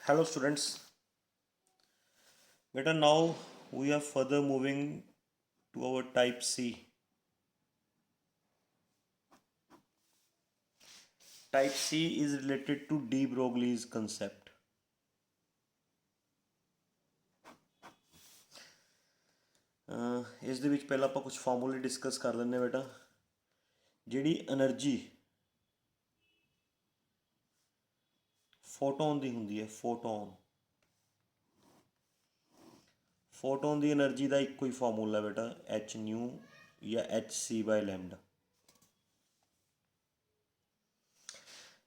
Hello students, better now we are further moving to our type C. Type C is related to de Broglie's concept. ਇਸ ਦੇ ਵਿੱਚ ਪਹਿਲਾਂ ਆਪਾਂ ਕੁਝ ਫਾਰਮੂਲੇ ਡਿਸਕਸ ਕਰ ਲੈਂਦੇ ਹਾਂ ਬੇਟਾ। ਜਿਹੜੀ એનર્ਜੀ ਫੋਟੋਨ ਦੀ ਹੁੰਦੀ ਹੈ, ਫੋਟੋਨ ਦੀ એનર્ਜੀ ਦਾ ਇੱਕੋ ਹੀ ਫਾਰਮੂਲਾ ਬੇਟਾ, h ਨਿਊ ਜਾਂ hc/λ।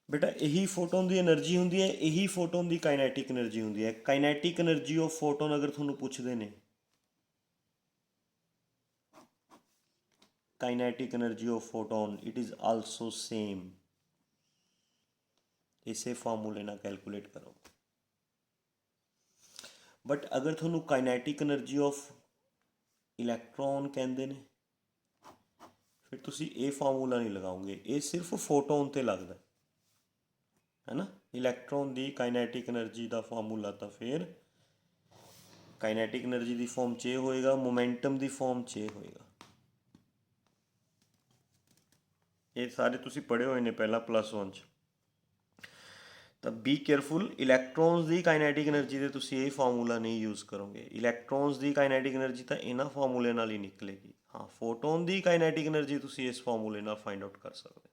ਬੇਟਾ ਇਹੀ ਫੋਟੋਨ ਦੀ એનર્ਜੀ ਹੁੰਦੀ ਹੈ, ਇਹੀ ਫੋਟੋਨ ਦੀ ਕਾਈਨੈਟਿਕ એનર્ਜੀ ਹੁੰਦੀ ਹੈ। ਕਾਈਨੈਟਿਕ એનર્ਜੀ ਆਫ ਫੋਟੋਨ ਅਗਰ ਤੁਹਾਨੂੰ ਪੁੱਛਦੇ ਨੇ, kinetic energy of photon it is also same, इसे फार्मूले ना कैलकुलेट करो। बट अगर थोनू काइनेटिक एनर्जी ऑफ इलैक्ट्रॉन कहते हैं फिर तुसी ये फार्मूला नहीं लगाओगे, ये सिर्फ फोटोन ते लगता है ना। इलैक्ट्रॉन की काइनेटिक एनर्जी का फार्मूला तो फिर काइनेटिक एनर्जी की फॉर्म च होएगा, मोमेंटम की फॉर्म च होएगा। ये सारे तुसी पढ़े हुए ने पहला +1 च। तो बी केयरफुल, इलैक्ट्रॉन्स की काइनेटिक एनर्जी के तुसी ये फार्मूला नहीं यूज़ करोगे। इलैक्ट्रॉन्स की काइनेटिक एनर्जी तो इन्होंने फार्मूले नाल ही निकलेगी। हाँ, फोटोन की काइनेटिक एनर्जी तुसी इस फार्मूले नाल फाइंड आउट कर सकते।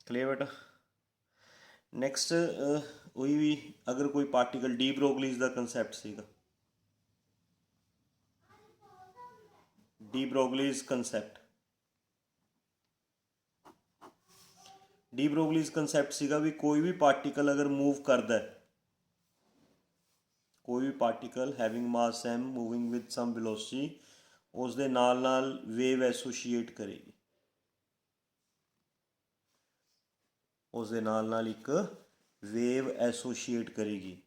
क्लीयर बेटा। नैक्सट वही भी अगर कोई पार्टिकल डी ब्रोगलीज का कंसैप्ट सीगा, D Broglie's concept, D Broglie's concept सीगा भी कोई भी पार्टिकल अगर मूव करता है, कोई भी particle having mass m moving with some velocity, उस दे नाल नाल वेव एसोशीएट करेगी, उस दे नाल नाल एक वेव एसोशीएट करेगी।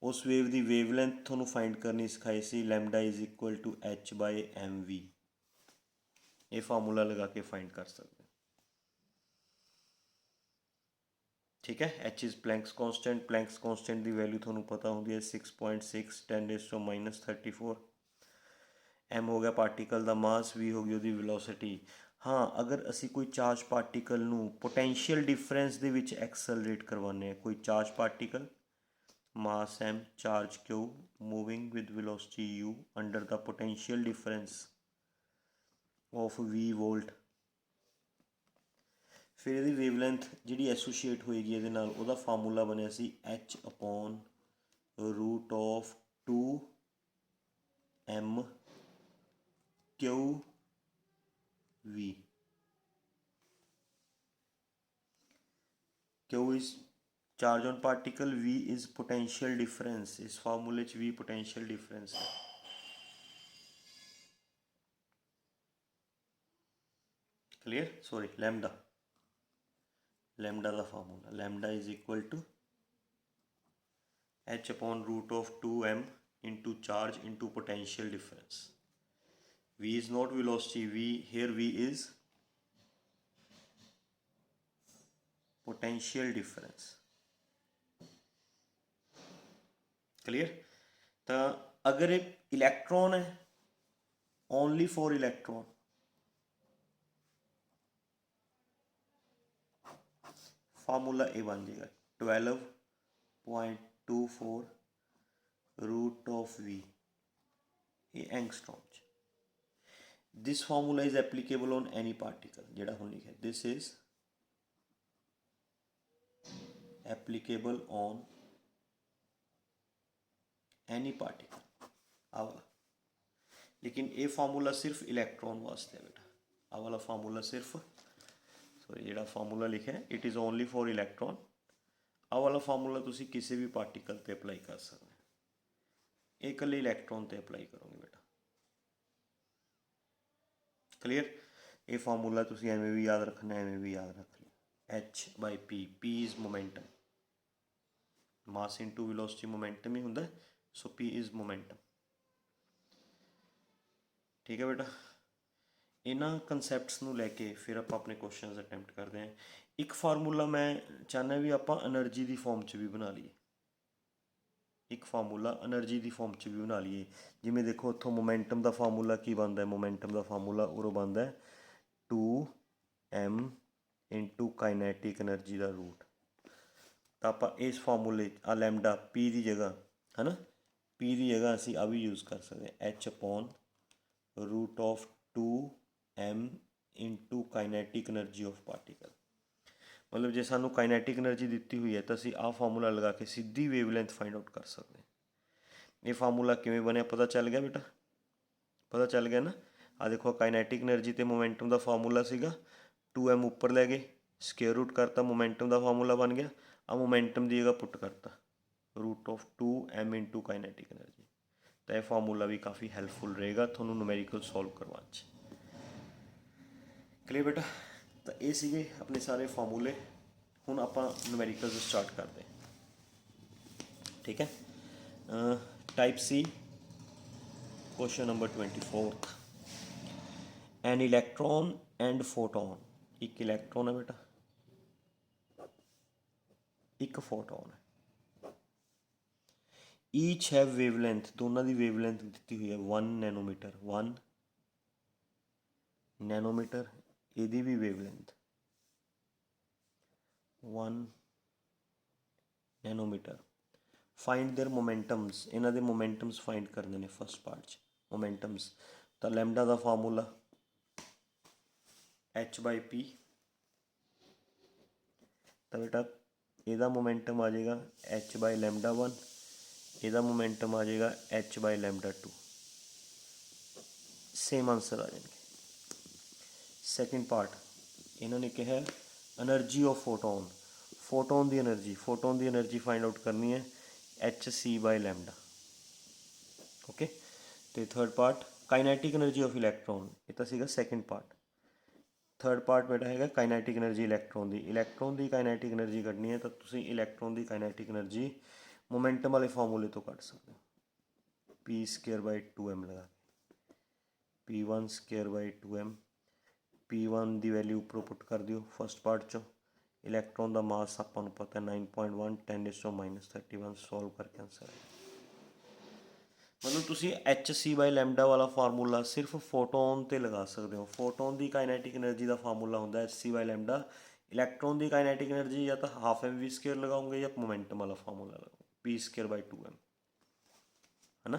उस वेव की वेवलेंथ थोनू फाइंड करनी सिखाई सी, lambda is equal to h/mv। ये फार्मूला लगा के फाइंड कर सकते। ठीक है। H is Planck's constant, Planck's constant की वैल्यू थोनू पता होंगी है 6.6 10⁻³ एम हो गया पार्टिकल का मास, वी हो गई उसकी वेलोसिटी। हाँ, अगर असी कोई चार्ज पार्टिकल नू पोटेंशियल डिफरेंस दे विच एक्सलरेट करवाने हैं, कोई charge particle mass m charge q moving with velocity u under the potential difference of v volt, फिर यदि वेवलेंथ जी एसोशीएट होएगी ये वह फार्मूला बनया सी h/√2m/q_v। q is charge on particle, v is potential difference. इस फार्मूले v पोटेंशियल डिफरेंस है। क्लियर। सॉरी, लैम्डा, लैम्डा का formula, lambda is equal to h/√2m into charge into potential difference. v is not velocity, v here v is potential difference। Clear. तो अगर एक electron है, only for electron, formula ए बन जाएगा 12.24√v, ये angstrom. This formula is applicable on any particle, जेड़ा हम लिखा this is applicable on any particle वाला। लेकिन ये फार्मूला सिर्फ इलैक्ट्रॉन वास्ते है बेटा। आ वाला फार्मूला सिर्फ, सॉरी, जेड़ा फार्मूला लिखा है it is only for electron. आ वाला फार्मूला तुसी किसी भी पार्टिकल पे अप्लाई कर सकते हैं, ये कल इलैक्ट्रॉन पे अप्लाई करोगे बेटा। क्लियर। ये फार्मूला तुसी एवें भी याद रखना, एवें भी याद रख लो। h/p, p is momentum, mass into velocity momentum ही होंगे, सो p इज़ मोमेंटम। ठीक है बेटा। इन्होंने कंसैप्ट्स नूं लैके फिर आप अपने क्वेश्चन अटैम्प्ट करते हैं। एक फार्मूला मैं चाहना भी आप एनर्जी की फॉर्म च भी बना लीए, एक फार्मूला एनर्जी की फॉर्म च भी बना लीए। जिमें देखो इत्थों मोमेंटम का फार्मूला की बनता है, मोमेंटम का फार्मूला उरों बनता है 2m इंटू काइनैटिक एनर्जी का रूट। तो आप इस फार्मूले आ लैमडा पी की जगह है ना, पी की जगह असी आ भी यूज़ कर सकते हैं h upon root of 2m into kinetic energy of particle. मतलब जो सानू काइनैटिक एनर्जी दी हुई है तो असी आ फार्मूला लगा के सीधी वेवलेंथ फाइंड आउट कर सकते हैं। ये फार्मूला किमें बनया पता चल गया बेटा, पता चल गया ना। आ देखो काइनैटिक एनर्जी तो मोमेंटम का फार्मूला सीगा, 2m उपर लै गए स्केयर रूट करता, मोमेंटम का फार्मूला बन गया। आ मोमेंटम की जगह पुट करता root of 2m into kinetic energy. तो यह फार्मूला भी काफ़ी हैल्पफुल रहेगा थोनों न्यूमेरिकल सॉल्व करवाने च। क्लियर बेटा। तो ये सीगे अपने सारे फार्मूले। हुण आपां न्यूमेरिकल स्टार्ट करते हैं, ठीक है। Type C question number 24। An electron and photon, एक इलैक्ट्रॉन है बेटा, एक फोटोन है। ईच हैव वेवलेंथ, दोनों की वेवलेंथ दी हुई है 1 नैनोमीटर, 1 नैनोमीटर। यदी भी wavelength 1 nanometre. Find their momentums, इन्हों के मोमेंटम्स फाइंड करने ने फर्स्ट पार्ट च मोमेंटम्स। तो लैम्डा का फार्मूला h/p। तो बेटा ਇਹਦਾ मोमेंटम आ जाएगा h/λ1, ਇਹਦਾ मोमेंटम आ जाएगा h/λ2। सेम आंसर आ जाएंगे। सैकेंड पार्ट इन्होंने कहा एनर्जी ऑफ फोटोन, फोटोन की एनर्जी, फोटोन की एनर्जी फाइंड आउट करनी है hc/λ। ओके। तो third part kinetic energy of electron, ये तो सीगा सैकेंड पार्ट। थर्ड पार्ट बेटा है काइनैटिक एनर्जी इलैक्ट्रॉन की, इलैक्ट्रॉन की काइनैटिक एनर्जी कढ़नी है तो तुम इलैक्ट्रॉन की काइनैटिक एनर्जी मोमेंटम वाले फॉर्मूले तो कढ़ सकते हो, p²/2m लगा के p1²/2m। p1 की वैल्यू उपरों पुट कर दियो फर्स्ट पार्ट चो। इलैक्ट्रॉन का मास आपां नूं पता 9.1 10⁻³ सॉल्व करके आंसर है। मतलब तुसी hc/λ वाला फार्मूला सिर्फ फोटोन ते लगा सकते हो। फोटोन की काइनैटिक एनर्जी का फार्मूला होंदा है hc/λ। इलैक्ट्रॉन की काइनैटिक एनर्जी या तो हाफ mv² लगाओगे या मोमेंटम वाला फार्मूला लगाओ p²/2m, है ना।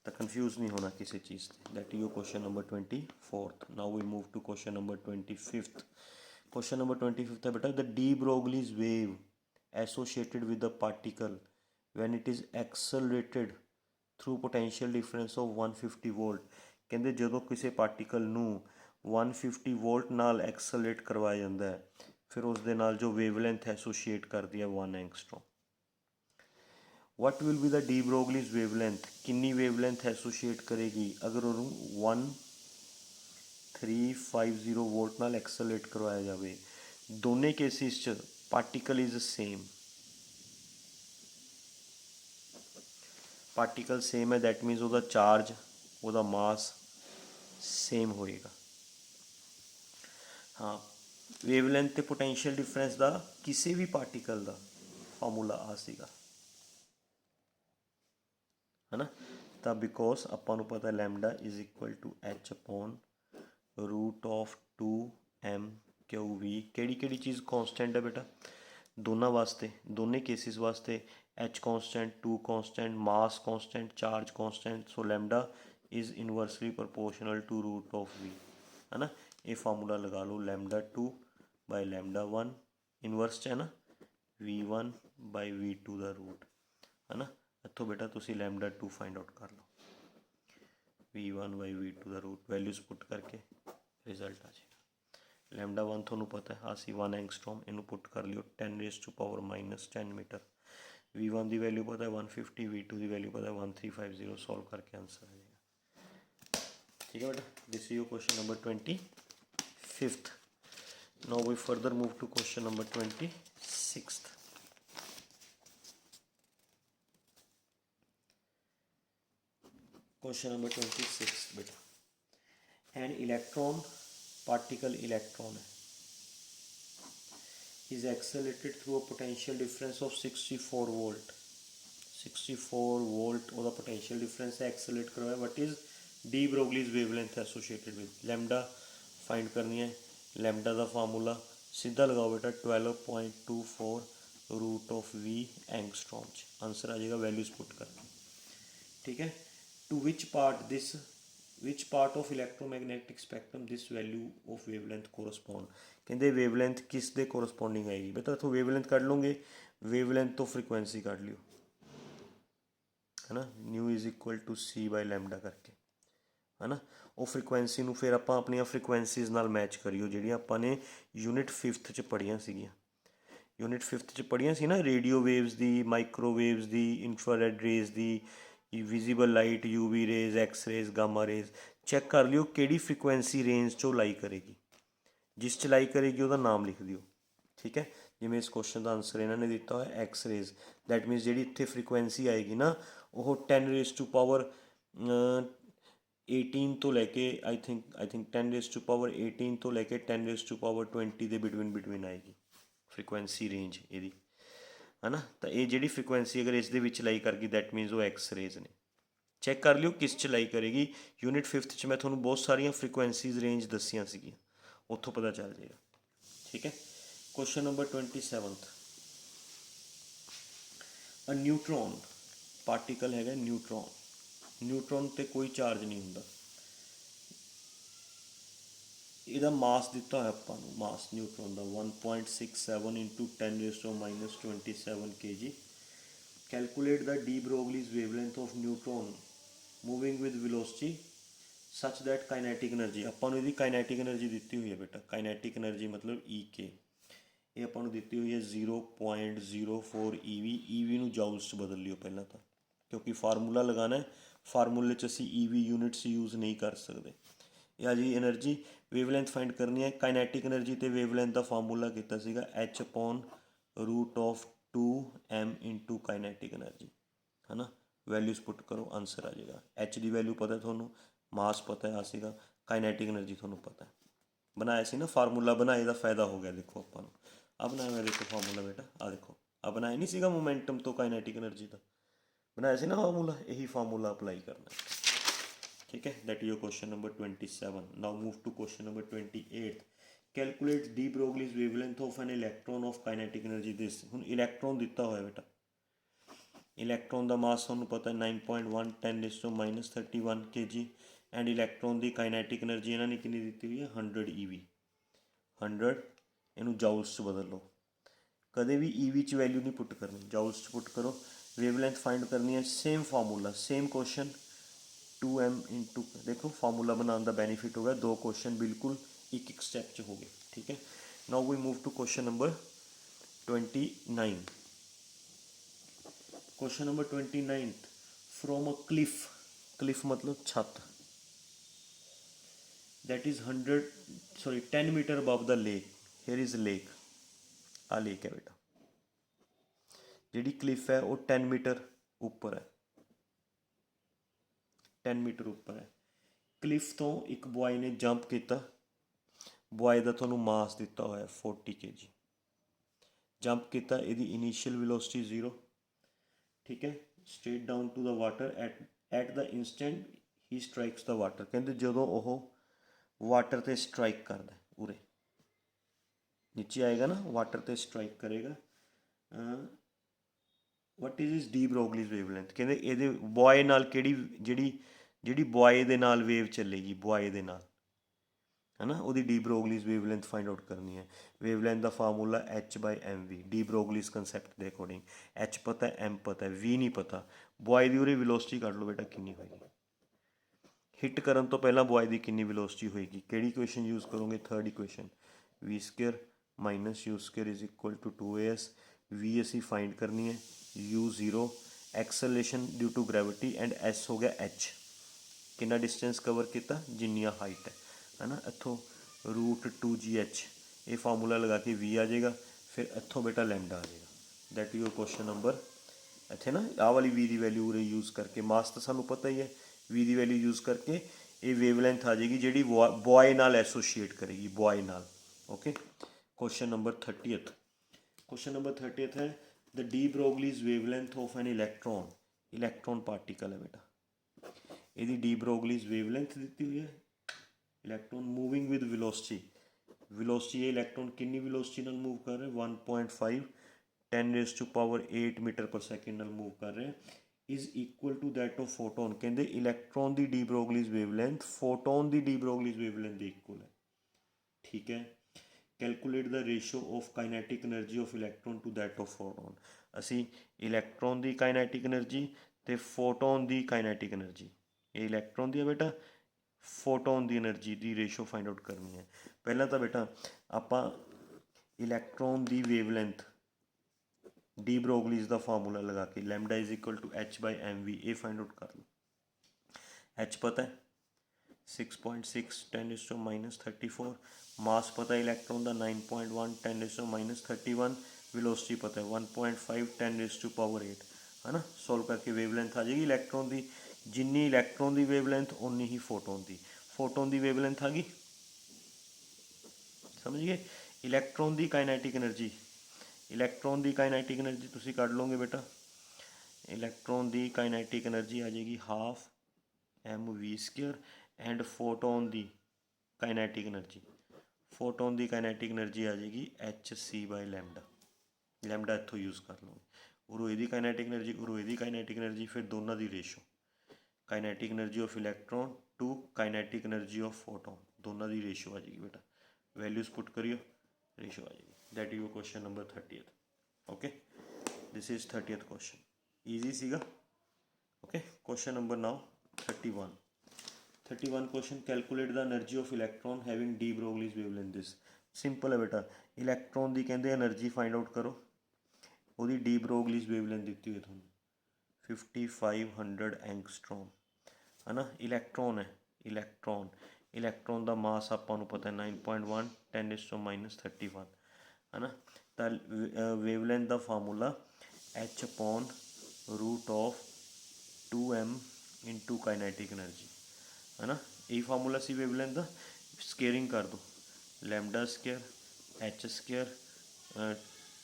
तो कन्फ्यूज नहीं होना किसी चीज़ से। That your question number 24। Now we move to question number 25। Question number 25 है बेटा the de Broglie's wave associated with the particle when it is accelerated through potential difference of 150 volt. कहते जो किसी पार्टिकल नूं 150 वोल्ट नाल accelerate करवाया जाता है फिर उसके नाल जो वेवलेंथ एसोशिएट करती है 1 angstrom. What will be the de Broglie's wavelength, कितनी वेवलेंथ एसोशिएट करेगी अगर उन्होंने 1350 वोल्ट नाल एक्सलरेट करवाया जाए। दोनों केसिस च particle is same, particle same है दैट मीनस वह चार्ज वह मास सेम होएगा। हाँ वेवलेंथ ते पोटेंशियल डिफरेंस का किसी भी पार्टिकल का फार्मूला आ सीगा, है ना। तो बिकॉज आपां नूं पता lambda is equal to h upon root of 2m⁴v। केड़ी चीज़ कॉन्सटेंट है बेटा दोनों वास्ते, दोनों केसिस वास्ते h constant, 2 constant, mass constant, charge constant. So lambda is inversely proportional to root of v, है ना। ये फार्मूला लगा लो λ2/λ1 इनवर्स है ना v1/v2 का रूट, है ना। इतों बेटा तुसी λ2 फाइंड आउट कर लो, v1/v2 का रूट वैल्यूज पुट करके रिजल्ट आ जाएगा। λ1 थोनों पता है आसी 1 एंगस्ट्रॉम, इनू पुट कर लियो 10⁻⁻10 मीटर। v1 की वैल्यू पता है 150, v2 की वैल्यू पता है 1350, सॉल्व करके आंसर आ जाएगा। ठीक है बेटा, this is your question number 25। Now we further move to question number 26। Question number 26 बेटा एन इलेक्ट्रॉन, पार्टिकल इलेक्ट्रॉन है, is accelerated through a potential difference of 64 volt. 64 volt ਉਹਦਾ potential difference है, accelerate करवाया. What is de Broglie's wavelength associated with? lambda find करनी है. lambda ਦਾ formula सीधा लगाओ बेटा 12.24 root of V angstrom. Answer आ जाएगा वैल्यूज पुट करके. ठीक है. To which part of electromagnetic spectrum this value of wavelength correspond. कहते वेवलेंथ किस दे कोरसपोंडिंग आएगी बेटा. इतों वेवलेंथ कढ़ लोगे, वेवलेंथ तो फ्रीकुएंसी कढ़ लियो है ना. Nu is equal to c by lambda करके है ना. ਉਹ ਫਰੀਕੁਐਂਸੀ ਨੂੰ ਫਿਰ ਆਪਾਂ ਆਪਣੀਆਂ ਫਰੀਕੁਐਂਸੀਜ਼ ਨਾਲ ਮੈਚ ਕਰੀਓ ਜਿਹੜੀਆਂ ਆਪਾਂ ਨੇ ਯੂਨਿਟ 5th 'ਚ ਪੜ੍ਹੀਆਂ ਸੀਗੀਆਂ. ਯੂਨਿਟ 5th 'ਚ ਪੜ੍ਹੀਆਂ ਸੀ ਨਾ, ਰੇਡੀਓ ਵੇਵਸ ਦੀ, ਮਾਈਕ੍ਰੋਵੇਵਸ ਦੀ, ਇਨਫਰਾਰੈਡ ਰੇਜ਼ ਦੀ, visible light, UV rays, X rays, gamma rays. Check ਕਰ ਲਿਓ ਕਿਹੜੀ ਫਰੀਕੁਐਂਸੀ ਰੇਂਜ 'ਚੋਂ ਲਾਈ ਕਰੇਗੀ. ਜਿਸ 'ਚ ਲਾਈ ਕਰੇਗੀ ਉਹਦਾ ਨਾਮ ਲਿਖ ਦਿਓ. ਠੀਕ ਹੈ. ਜਿਵੇਂ ਇਸ ਕੁਐਸਚਨ ਦਾ ਆਨਸਰ ਇਹਨਾਂ ਨੇ ਦਿੱਤਾ ਹੋਇਆ ਐਕਸ ਰੇਜ਼, ਦੈਟ ਮੀਨਸ ਜਿਹੜੀ ਇੱਥੇ ਫਰੀਕੁਐਂਸੀ ਆਏਗੀ ਨਾ ਉਹ 10 ਰੇਜ਼ ਟੂ ਪਾਵਰ 18 ਤੋਂ ਲੈ ਕੇ I think 10 raise to power 18 ਤੋਂ ਲੈ ਕੇ 10 ਰੇਜ਼ ਟੂ ਪਾਵਰ 20 ਦੇ ਬਿਟਵੀਨ ਆਏਗੀ ਫਰੀਕੁਐਂਸੀ ਰੇਂਜ ਇਹਦੀ ਹੈ ਨਾ. ਤਾਂ ਇਹ ਜਿਹੜੀ ਫਰੀਕੁਐਂਸੀ ਅਗਰ ਇਸ ਦੇ ਵਿੱਚ ਲਾਈ ਕਰ ਗਈ ਦੈਟ ਮੀਨਸ ਉਹ ਐਕਸ ਰੇਜ਼ ਨੇ. ਚੈੱਕ ਕਰ ਲਿਓ ਕਿਸ 'ਚ ਲਾਈ ਕਰੇਗੀ. ਯੂਨਿਟ 5th 'ਚ ਮੈਂ ਤੁਹਾਨੂੰ ਬਹੁਤ ਸਾਰੀਆਂ ਫਰੀਕੁਐਂਸੀਜ਼ ਰੇਂਜ ਦੱਸੀਆਂ ਸੀਗੀਆਂ, ਉੱਥੋਂ ਪਤਾ ਚੱਲ ਜਾਏਗਾ. ਠੀਕ ਹੈ. Question number 27th. ਅ ਨਿਊਟਰੋਨ ਪਾਰਟੀਕਲ ਹੈਗਾ ਨਿਊਟਰੋਨ. ਨਿਊਟਰੋਨ 'ਤੇ ਕੋਈ ਚਾਰਜ ਨਹੀਂ ਹੁੰਦਾ. ਇਹਦਾ ਮਾਸ ਦਿੱਤਾ ਹੋਇਆ ਆਪਾਂ ਨੂੰ, ਮਾਸ ਨਿਊਟਰੋਨ ਦਾ 1.67 ਇੰਟੂ 10⁻27 kg. ਕੈਲਕੂਲੇਟ ਦਾ de Broglie's wavelength of neutron moving with velocity such that kinetic energy. ਆਪਾਂ ਨੂੰ ਇਹਦੀ ਕਾਈਨੈਟਿਕ ਐਨਰਜੀ ਦਿੱਤੀ ਹੋਈ ਹੈ ਬੇਟਾ. ਕਾਈਨੈਟਿਕ ਐਨਰਜੀ ਮਤਲਬ EK. ਇਹ ਆਪਾਂ ਨੂੰ ਦਿੱਤੀ ਹੋਈ ਹੈ 0.04 EV. EV ਨੂੰ ਜਾਊਲਸ 'ਚ ਬਦਲ ਲਿਓ ਪਹਿਲਾਂ ਤਾਂ, ਕਿਉਂਕਿ ਫਾਰਮੂਲਾ ਲਗਾਉਣਾ ਹੈ. ਫਾਰਮੂਲੇ 'ਚ ਅਸੀਂ EV ਯੂਨਿਟਸ ਯੂਜ਼ ਨਹੀਂ ਕਰ ਸਕਦੇ. ਇਹ ਆ ਜੀ ਐਨਰਜੀ. ਵੇਵਲੈਂਥ ਫਾਈਂਡ ਕਰਨੀ ਹੈ. ਕਾਈਨੈਟਿਕ ਐਨਰਜੀ ਤੇ ਵੇਵਲੈਂਥ ਦਾ ਫਾਰਮੂਲਾ ਕੀਤਾ ਸੀਗਾ H/√2m ਇੰਟੂ ਕਾਈਨੈਟਿਕ ਐਨਰਜੀ ਹੈ ਨਾ. ਵੈਲਿਊਜ਼ ਪੁੱਟ ਕਰੋ, ਆਨਸਰ ਆ ਜਾਏਗਾ. H ਦੀ ਵੈਲਿਊ ਪਤਾ ਤੁਹਾਨੂੰ, ਮਾਸ ਪਤਾ ਆ ਸੀਗਾ, ਕਾਈਨੈਟਿਕ ਐਨਰਜੀ ਤੁਹਾਨੂੰ ਪਤਾ. ਬਣਾਇਆ ਸੀ ਨਾ ਫਾਰਮੂਲਾ, ਬਣਾਏ ਦਾ ਫਾਇਦਾ ਹੋ ਗਿਆ. ਦੇਖੋ ਆਪਾਂ ਨੂੰ ਆ ਬਣਾਇਆ ਹੋਇਆ, ਦੇਖੋ ਫਾਰਮੂਲਾ ਬੇਟਾ, ਆ ਦੇਖੋ ਆ ਬਣਾਇਆ ਨਹੀਂ ਸੀਗਾ ਮੋਮੈਂਟਮ ਤੋਂ ਕਾਈਨੈਟਿਕ ਐਨਰਜੀ ਦਾ, ਬਣਾਇਆ ਸੀ ਨਾ ਫਾਰਮੂਲਾ. ਇਹੀ ਫਾਰਮੂਲਾ ਅਪਲਾਈ ਕਰਨਾ. ठीक है. That is your question number 27. Now move to question number 28. Calculate de Broglie's wavelength of an electron of kinetic energy this. हुण इलैक्ट्रॉन दिता होया बेटा. इलैक्ट्रॉन का मास तुहानूं पता 9.1 10⁻31 kg एंड इलैक्ट्रॉन की काइनेटिक एनर्जी इन्होंने कितनी दी हुई है 100 EV. 100 इनू जाउल्स च बदल लो. कदे भी EV च वैल्यू नहीं पुट करनी, जाउल्स च पुट करो. वेवलेंथ फाइंड करनी है. Same formula, same question 2m into. देखो फार्मूला बनाने का बेनीफिट हो गया. दो क्वेश्चन बिल्कुल एक स्टैप च हो गए. ठीक है. Now we move to question number 29. Question number 29. From a cliff. Cliff मतलब छत. That is 10 metre above the lake. Here is lake. आ लेक है बेटा. जिहड़ी क्लिफ है वो 10 मीटर ऊपर है, 10 मीटर उपर है. क्लिफ तो एक बॉय ने जंप किया. बॉय का थोनों मास दिता होया 40 kg. जंप किया, इसकी इनिशियल वेलोसिटी 0. ठीक है. Straight down to the water at the instant he strikes the water. कहते जो वो वाटर से स्ट्राइक करता उरे नीचे आएगा ना, वाटर से स्ट्राइक करेगा. What is is D Broglie's wavelength. कहते ये बॉय नाल किहड़ी ਜਿਹੜੀ ਬॉय ਦੇ ਨਾਲ ਵੇਵ ਚੱਲੇਗੀ, ਬॉय ਦੇ ਨਾਲ है ना, ਉਹਦੀ D Broglie's wavelength find out करनी है. वेवलेंथ का फार्मूला H/mv. डी ਬਰੋਗਲੀਜ਼ कंसैप्ट के अकॉर्डिंग H पता है, M पता है, V नहीं पता. बॉय की उरे वेलोसिटी कढ़ लो बेटा कितनी होएगी. हिट करन तो पहला बॉय की कितनी वेलोसिटी होएगी. किहड़ी इक्वेशन यूज़ करोगे? Third equation v² - u² is equal to 2as. v असी फाइंड करनी है, u 0 acceleration due to gravity and s हो गया h. कितना डिस्टेंस कवर किया जिन्नियां हाइट है ना. इत्थों √2gh ये फार्मूला लगा के v आ जाएगा. फिर इत्थों बेटा लैम्डा आ जाएगा. That your question number. इत्थे ना आ वाली v की वैल्यू उरे यूज़ करके, मास तो सानू पता ही है, v की वैल्यू यूज़ करके ये वेवलेंथ आ जाएगी जी बॉय नाल एसोशीएट करेगी, बॉय नाल. Okay. Question number 30th. Question number 30th है the de Broglie's wavelength of an electron particle है बेटा, ਇਹਦੀ डी ब्रोगलीज वेवलेंथ ਦਿੱਤੀ ਹੋਈ ਹੈ, ਇਲੈਕਟ੍ਰੋਨ ਮੂਵਿੰਗ ਵਿਦ ਵੈਲੋਸਿਟੀ ਇਹ ਇਲੈਕਟ੍ਰੋਨ ਕਿੰਨੀ ਵੈਲੋਸਿਟੀ ਨਾਲ ਮੂਵ ਕਰ ਰਿਹਾ 1.5 10⁻⁸ ਮੀਟਰ ਪਰ ਸੈਕਿੰਡ ਨਾਲ ਮੂਵ ਕਰ ਰਿਹਾ is equal to that of photon. ਕਹਿੰਦੇ ਇਲੈਕਟ੍ਰੋਨ ਦੀ ਡੀ ਬਰੋਗਲੀਜ਼ ਵੇਵਲੈਂਥ ਫੋਟੋਨ ਦੀ ਡੀ ਬਰੋਗਲੀਜ਼ ਵੇਵਲੈਂਥ ਦੇ ਇਕੁਅਲ ਹੈ। ਠੀਕ ਹੈ, ਕੈਲਕੂਲੇਟ ਦਾ ratio of kinetic energy of electron to that of photon. ਅਸੀਂ ਇਲੈਕਟ੍ਰੋਨ ਦੀ ਕਾਈਨੈਟਿਕ ਐਨਰਜੀ ਅਤੇ ਫੋਟੋਨ ਦੀ ਕਾਈਨੈਟਿਕ ਐਨਰਜੀ, ਇਹ ਇਲੈਕਟ੍ਰੋਨ ਦੀ ਹੈ ਬੇਟਾ, ਫੋਟੋਨ ਦੀ ਐਨਰਜੀ ਦੀ ਰੇਸ਼ੋ ਫਾਈਂਡ ਆਊਟ ਕਰਨੀ ਹੈ। ਪਹਿਲਾਂ ਤਾਂ ਬੇਟਾ ਆਪਾਂ ਇਲੈਕਟ੍ਰੋਨ ਦੀ ਵੇਵਲੈਂਥ ਡੀ ਬਰੋਗਲੀਜ਼ ਦਾ ਫਾਰਮੂਲਾ ਲਗਾ ਕੇ lambda is equal to h/mv ਇਹ ਫਾਈਂਡ ਆਊਟ ਕਰ ਲਓ। h ਪਤਾ ਹੈ 6.6 10⁻⁻34, ਮਾਸ ਪਤਾ ਇਲੈਕਟ੍ਰੋਨ ਦਾ 9.1 10⁻⁻31, ਵੈਲੋਸਿਟੀ ਪਤਾ ਹੈ 1.5 10⁸ ਹੈ ਨਾ। ਸੋਲਵ ਕਰਕੇ ਵੇਵਲੈਂਥ ਆ ਜਾਏਗੀ ਇਲੈਕਟ੍ਰੋਨ ਦੀ, ਜਿੰਨੀ ਇਲੈਕਟ੍ਰੋਨ ਦੀ ਵੇਵਲੈਂਥ ਉਨੀ ਹੀ ਫੋਟੋਨ ਦੀ ਵੇਵਲੈਂਥ ਆ ਗਈ, ਸਮਝ ਗਏ। ਇਲੈਕਟ੍ਰੋਨ ਦੀ ਕਾਈਨੈਟਿਕ ਐਨਰਜੀ ਤੁਸੀਂ ਕੱਢ ਲਓਗੇ ਬੇਟਾ, ਇਲੈਕਟ੍ਰੋਨ ਦੀ ਕਾਈਨੈਟਿਕ ਐਨਰਜੀ ਆ ਜਾਏਗੀ 12 mv² ਐਂਡ ਫੋਟੋਨ ਦੀ ਕਾਈਨੈਟਿਕ ਐਨਰਜੀ ਆ ਜਾਏਗੀ hc/λ। ਲੈਮਡਾ ਇੱਥੋਂ ਯੂਜ਼ ਕਰ ਲਓਗੇ, ਉਰੋਂ ਇਹਦੀ ਕਾਈਨੈਟਿਕ ਐਨਰਜੀ ਫਿਰ ਦੋਨਾਂ ਦੀ ratio, kinetic energy of electron to kinetic energy of photon, ਦੋਨਾਂ ਦੀ ਰੇਸ਼ੋ ਆ ਜਾਏਗੀ ਬੇਟਾ। ਵੈਲਿਊਜ਼ ਪੁੱਟ ਕਰਿਓ, ਰੇਸ਼ੋ ਆ ਜਾਏਗੀ। that is your question number 30th। okay, this is 30th question, easy ਸੀਗਾ। okay, question number now 31 question, calculate the energy of electron having de Broglie's wavelength। this simple ਹੈ ਬੇਟਾ, electron ਦੀ ਕਹਿੰਦੇ energy find out ਕਰੋ, ਉਹਦੀ D Broglie's wavelength ਦਿੱਤੀ ਹੋਈ ਤੁਹਾਨੂੰ 5500 ਐਂਗਸਟ੍ਰੋਮ ਹੈ ਨਾ। ਇਲੈਕਟ੍ਰੋਨ ਦਾ ਮਾਸ ਆਪਾਂ ਨੂੰ ਪਤਾ 9.1 10⁻⁻31 ਹੈ ਨਾ। ਤਾਂ ਵੇਵਲੈਂਥ ਦਾ formula h/√2m into kinetic energy ਹੈ ਨਾ। ਇਹ ਫਾਰਮੂਲਾ ਸੀ ਵੇਵਲੈਂਥ ਦਾ। ਸਕੇਅਰਿੰਗ ਕਰ ਦਿਓ, lambda square h²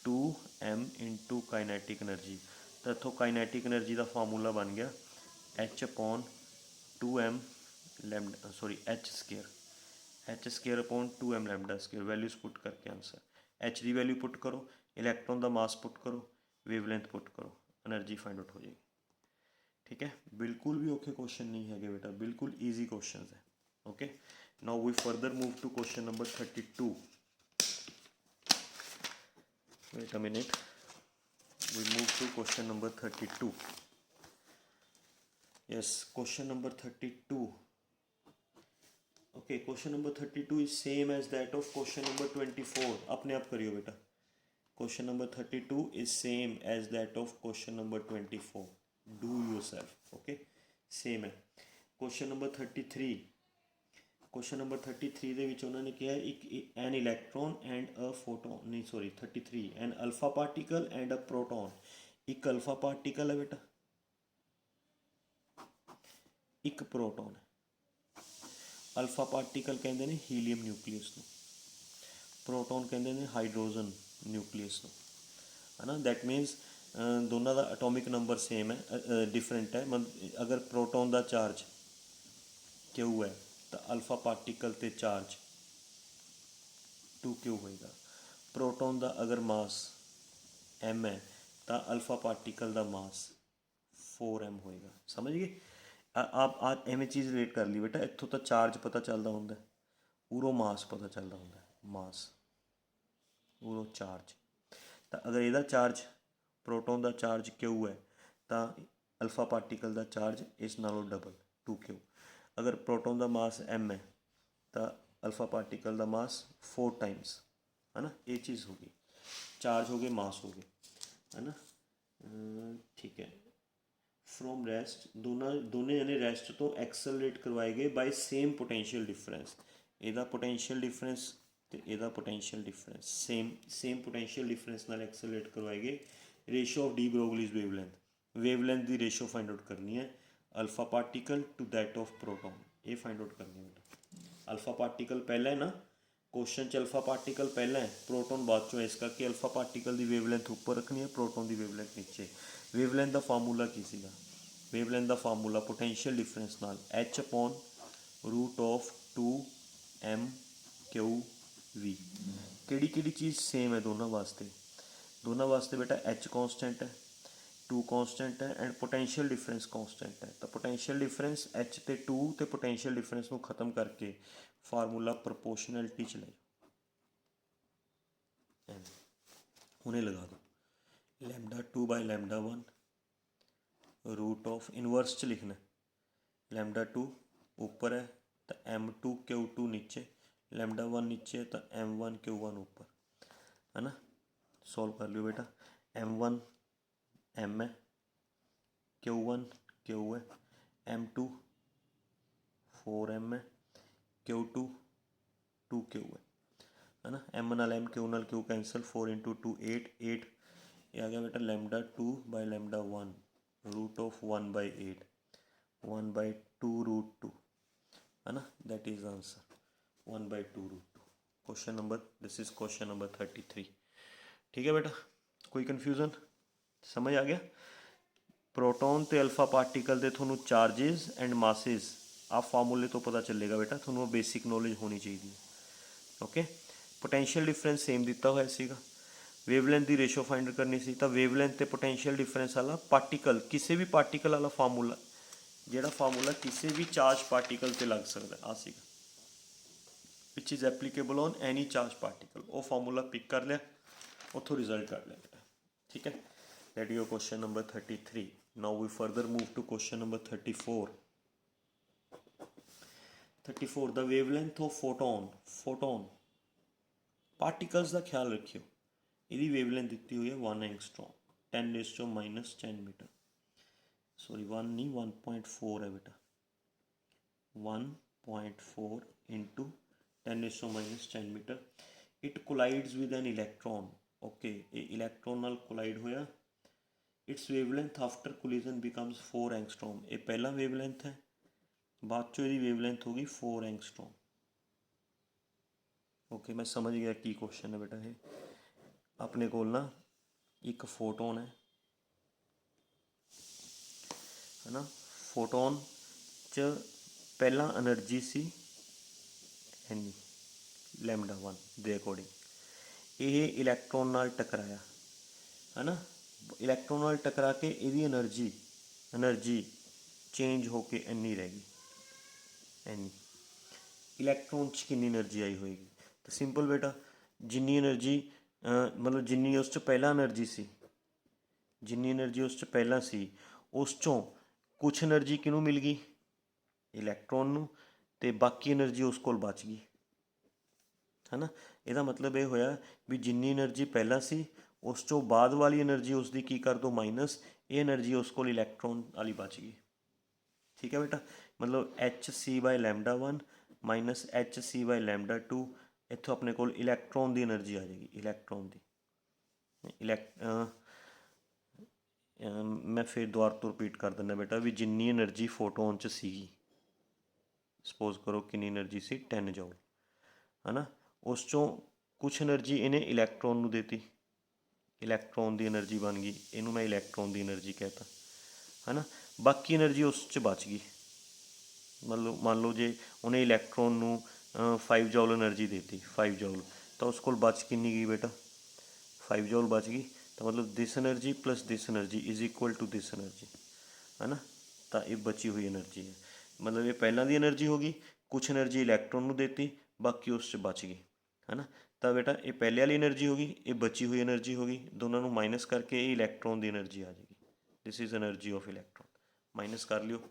2m into kinetic energy. ਤਾਂ ਇੱਥੋਂ ਕਾਈਨੈਟਿਕ ਐਨਰਜੀ ਦਾ ਫਾਰਮੂਲਾ ਬਣ ਗਿਆ h/2m lambda h²/2m lambda square. Values put ਕਰਕੇ ਆਂਸਰ, h ਦੀ ਵੈਲਿਊ ਪੁੱਟ ਕਰੋ, ਇਲੈਕਟ੍ਰੋਨ ਦਾ ਮਾਸ ਪੁੱਟ ਕਰੋ, ਵੇਵਲੈਂਥ ਪੁੱਟ ਕਰੋ, ਐਨਰਜੀ ਫਾਈਂਡ ਆਊਟ ਹੋ ਜਾਏਗੀ। ਠੀਕ ਹੈ, ਬਿਲਕੁਲ ਵੀ ਔਖੇ ਕੁਐਸਚਨ ਨਹੀਂ ਹੈਗੇ ਬੇਟਾ, ਬਿਲਕੁਲ ਈਜ਼ੀ ਕੁਐਸਚਨਸ ਹੈ। Okay, now we further move to question number 32। wait a minute, we move to question number 32। yes, question number 32। okay, question number 32 is same as that of question number 24। अपने आप करियो बेटा, question number 32 is same as that of question number 24। do yourself। okay, same है। question number 33 ਦੇ ਵਿੱਚ ਉਹਨਾਂ ਨੇ ਕਿਹਾ ਇੱਕ an electron and a photon, ਨਹੀਂ sorry 33 an alpha particle and a proton. ਇੱਕ ਅਲਫਾ ਪਾਰਟੀਕਲ ਹੈ ਬੇਟਾ, ਇੱਕ ਪ੍ਰੋਟੋਨ ਹੈ। ਅਲਫਾ ਪਾਰਟੀਕਲ ਕਹਿੰਦੇ ਨੇ ਹੀਲੀਅਮ ਨਿਊਕਲੀਅਸ ਨੂੰ, ਪ੍ਰੋਟੋਨ ਕਹਿੰਦੇ ਨੇ ਹਾਈਡਰੋਜਨ ਨਿਊਕਲੀਅਸ ਨੂੰ ਹੈ ਨਾ। ਦੈਟ ਮੀਨਸ ਦੋਨਾਂ ਦਾ ਐਟੋਮਿਕ ਨੰਬਰ ਸੇਮ ਹੈ, ਡਿਫਰੈਂਟ ਹੈ। ਅਗਰ ਪ੍ਰੋਟੋਨ ਦਾ ਚਾਰਜ Q ਹੈ ਤਾਂ ਅਲਫਾ ਪਾਰਟੀਕਲ 'ਤੇ ਚਾਰਜ 2Q ਹੋਏਗਾ। ਪ੍ਰੋਟੋਨ ਦਾ ਅਗਰ ਮਾਸ M ਹੈ ਤਾਂ ਅਲਫਾ ਪਾਰਟੀਕਲ ਦਾ ਮਾਸ 4m ਹੋਏਗਾ। ਸਮਝ ਗਏ? ਆਪ ਐਵੇਂ ਚੀਜ਼ ਰਿਲੇਟ ਕਰ ਲਈ ਬੇਟਾ, ਇੱਥੋਂ ਤਾਂ ਚਾਰਜ ਪਤਾ ਚੱਲਦਾ ਹੁੰਦਾ, ਉਰੋਂ ਮਾਸ ਪਤਾ ਚੱਲਦਾ ਹੁੰਦਾ, ਮਾਸ ਉਰੋਂ ਚਾਰਜ। ਤਾਂ ਅਗਰ ਇਹਦਾ ਚਾਰਜ ਪ੍ਰੋਟੋਨ ਦਾ ਚਾਰਜ Q ਹੈ ਤਾਂ ਅਲਫਾ ਪਾਰਟੀਕਲ ਦਾ ਚਾਰਜ ਇਸ ਨਾਲੋਂ ਡਬਲ 2Q। ਅਗਰ ਪ੍ਰੋਟੋਨ ਦਾ ਮਾਸ M ਹੈ ਤਾਂ ਅਲਫਾ ਪਾਰਟੀਕਲ ਦਾ ਮਾਸ 4 ਟਾਈਮਸ ਹੈ ਨਾ। ਇਹ ਚੀਜ਼ ਹੋ ਗਈ, ਚਾਰਜ ਹੋ ਗਏ, ਮਾਸ ਹੋ ਗਏ ਹੈ ਨਾ। ਠੀਕ ਹੈ, ਫਰੋਮ ਰੈਸਟ ਦੋਨੇ ਜਣੇ ਰੈਸਟ ਤੋਂ ਐਕਸਲਰੇਟ ਕਰਵਾਏ ਗਏ ਬਾਈ ਸੇਮ ਪੋਟੈਂਸ਼ੀਅਲ ਡਿਫਰੈਂਸ। ਇਹਦਾ ਪੋਟੈਂਸ਼ੀਅਲ ਡਿਫਰੈਂਸ ਅਤੇ ਇਹਦਾ potential difference same potential difference ਨਾਲ ਐਕਸਲਰੇਟ ਕਰਵਾਏ ਗਏ। Ratio of de Broglie's wavelength ਦੀ ਰੇਸ਼ੋ ਫਾਈਂਡ ਆਊਟ ਕਰਨੀ ਹੈ, alpha particle to that of proton, ਇਹ ਫਾਈਂਡ ਆਊਟ ਕਰਨੀ ਹੈ। ਅਲਫਾ ਪਾਰਟੀਕਲ ਪਹਿਲਾਂ ਹੈ ਨਾ, क्वेश्चन च अल्फा पार्टिकल पहला है, प्रोटोन बाद चो, इस करके अल्फा पार्टिकल की वेवलेंथ उपर रखनी है, प्रोटोन की वेवलेंथ नीचे। वेवलेंथ का फार्मूला की सीगा? वेवलेंथ का फार्मूला पोटेंशियल डिफरेंस नाल H/√2m/Q/V। किहड़ी चीज़ सेम है दोनों वास्ते? दोनों वास्ते बेटा H कॉन्सटेंट है, 2 कॉन्सटेंट है एंड पोटेंशियल डिफरेंस कॉन्सटेंट है। तो पोटेंशियल डिफरेंस H ते 2 तो पोटेंशियल डिफरेंस को खत्म करके फार्मूला प्रोपोर्शनैलिटी च ले हुणे लगा दो। λ2/λ1 √ इनवर्स च लिखना, λ2 ऊपर है तो m2Q2 नीचे, λ1 नीचे तो m1Q1 ऊपर, है ना। सॉल्व कर लियो बेटा। m1 m है, Q1 Q है, m2 4m है, Q2 2Q है ना। m नाल m, Q नाल Q कैंसल, 4 × 2 8, 8 ये आ गया बेटा λ2/λ1 √1/8, 1/2√2 है ना। That is answer 1/2√2। Question number, this is question number 33। ठीक है बेटा, कोई कन्फ्यूजन? समझ आ गया? प्रोटोन ते अल्फा पार्टिकल के थोनों चार्जिज एंड मासिस आ फार्मूले तो पता चलेगा बेटा, थोनों बेसिक नॉलेज होनी चाहिए। ओके, पोटेंशियल डिफरेंस सेम दिता हुआ सीगा, वेवलेंथ की रेशो फाइंड करनी सी, तो वेवलेंथ ते पोटेंशियल डिफरेंस वाला पार्टिकल, किसी भी पार्टिकल वाला फार्मूला, जिहड़ा फार्मूला किसी भी चार्ज पार्टिकल से लग सकता है, आ सीगा which is applicable on any charge particle, वो फार्मूला पिक कर लिया, उतों रिजल्ट कर लिया बेटा। ठीक है, that your question number 33। Now we further move to question number 34। 34 the wavelength of photon particles का ख्याल रखियो, यदि वेवलेंथ दी हुई है 1 एंगस्ट्रॉम, 10⁻10 मीटर, सॉरी 1 नहीं 1.4 है बेटा, 1.4 × 10⁻10 metre. It collides with an electron. Okay, ये इलैक्ट्रॉन नाल कोलाइड होया, its wavelength after collision becomes 4 angstrom. ये पहला वेवलेंथ है, बाद चो इसकी वेवलेंथ होगी 4 एंगस्ट्रॉम। ओके, मैं समझ गया की क्वेश्चन है बेटा। ये अपने कोल ना एक फोटोन है ना, फोटोन च पहला एनर्जी सी एनी λ1 ਦੇ अकॉर्डिंग, ये इलैक्ट्रॉन नाल टकराया है ना, इलैक्ट्रॉन नाल टकरा के इसकी एनर्जी चेंज होके इन्नी रह गई, इन्नी इलैक्ट्रॉन च कितनी एनर्जी आई होएगी? तो सिंपल बेटा, जिन्नी एनर्जी मतलब जिन्नी उस च पहला एनर्जी सी, जिन्नी एनर्जी उस च पहला सी, उस चों कुछ एनर्जी किनू मिल गई? इलैक्ट्रॉन नू, ते बाकी एनर्जी उस कोल बच गई, है ना। ਇਹਦਾ मतलब ये होया भी जिन्नी एनर्जी पहला सी, उस चों बाद वाली एनर्जी उसकी की कर दो माइनस, ये एनर्जी उस कोल इलैक्ट्रॉन वाली बच गई। ठीक है बेटा, मतलब Hc/λ1 माइनस Hc/λ2, इतों अपने कोल इलैक्ट्रॉन की एनर्जी आ जाएगी, इलैक्ट्रॉन की मैं फिर दोबारा तो रिपीट कर दिना बेटा भी जिन्नी एनर्जी फोटोन च सीगी, सपोज करो कितनी एनर्जी सी 10 जूल, है ना, उस चों कुछ एनर्जी इन्हें इलैक्ट्रॉन नू देती, इलैक्ट्रॉन की एनर्जी बन गई, इनू मैं इलैक्ट्रॉन की एनर्जी कहता, है ना। बाकी एनर्जी उस च बच गई, मतलब मान लो जे उन्हें इलैक्ट्रॉन नू 5 जूल एनर्जी देती, 5 जूल, तो उस कोल बच कितनी गई बेटा? 5 जूल बच गई। तो मतलब this energy plus this energy is equal to this energy, है ना। तो ये बची हुई एनर्जी है, मतलब ये पहला दी एनर्जी होगी, कुछ एनर्जी इलैक्ट्रॉन नू देती, बाकी उस च बच गई, है ना। तो बेटा ये पहले वाली एनर्जी होगी, ये बची हुई एनर्जी होगी, दोनों को माइनस करके ये इलैक्ट्रॉन की एनर्जी आ जाएगी, this is energy of electron, minus कर लियो,